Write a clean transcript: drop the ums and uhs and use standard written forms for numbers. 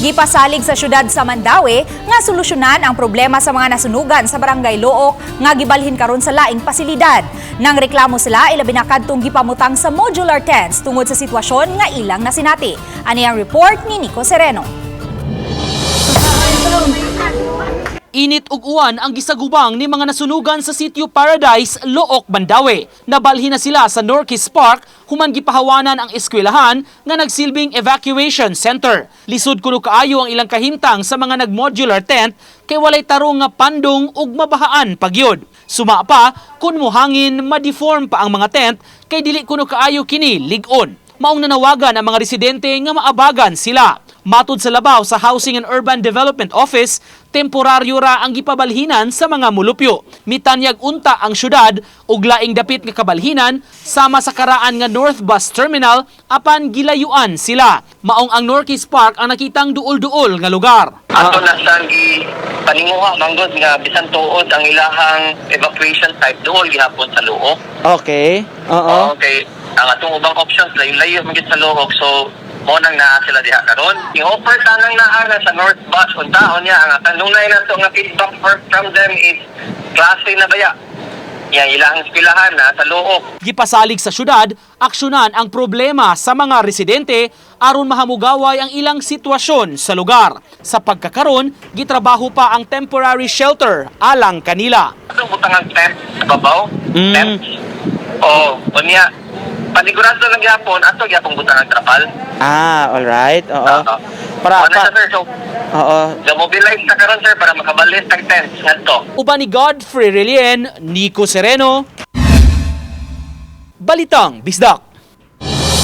Gipasalig sa syudad sa Mandaue nga solusyonan ang problema sa mga nasunugan sa Barangay Look nga gibalhin karon sa laing pasilidad. Nang reklamo sila ilabi na kadtong gipamutang sa modular tents tungod sa sitwasyon nga ilang nasinati. Ani ang report ni Nico Sereno. Init ug uwan ang gisagubang ni mga nasunugan sa Sitio Paradise, Look, Mandaue. Nabalhin na sila sa Norquist Park human gipahawanan ang eskwelahan nga nagsilbing evacuation center. Lisod kuno kaayo ang ilang kahimtang sa mga nag-modular tent kay walay tarong nga pandong ug mabahaan pagyod. Suma pa kun mohangin ma-deform pa ang mga tent kay dili kuno kaayo kini lig-on. Maong nanawagan ang mga residente nga maabagan sila. Matud sa labaw sa Housing and Urban Development Office, temporaryo ra ang gipabalhinan sa mga mulupyo. Mitanyag unta ang syudad ug laing dapit nga kabalhinan sama sa karaan nga North Bus Terminal apan gilayuan sila. Maong ang Norquist Park ang nakitang duol-duol nga lugar. Ato na sa paninguha manggod nga bisan tuod ang ilahang evacuation type duol gihapon sa Luok. Okay. Oo. Okay. Ang atong ubang options layo-layo magit sa Luok, so mo nang naa sila diha karon. I-offer tanang naa sa North Bus untaon niya ang tanunay nato nga feedback from them is klase na baya. Yang ilang eskwelahan na sa Luok. Gipasalig sa syudad, aksyonan ang problema sa mga residente aron mahamugaway ang ilang sitwasyon sa lugar. Sa pagkakaron, gitrabaho pa ang temporary shelter alang kanila. Atong butang ang tent sa babaw. Tent. Unya panigurado lang gyapon ato gyapon butang ang trapal. All right. Oo. Para sir, so Oo. ga-mobilize ta karon sir para makabalis tag tents ngadto. Uban ni Godfrey Relien, Nico Sereno, Balitang Bisdak.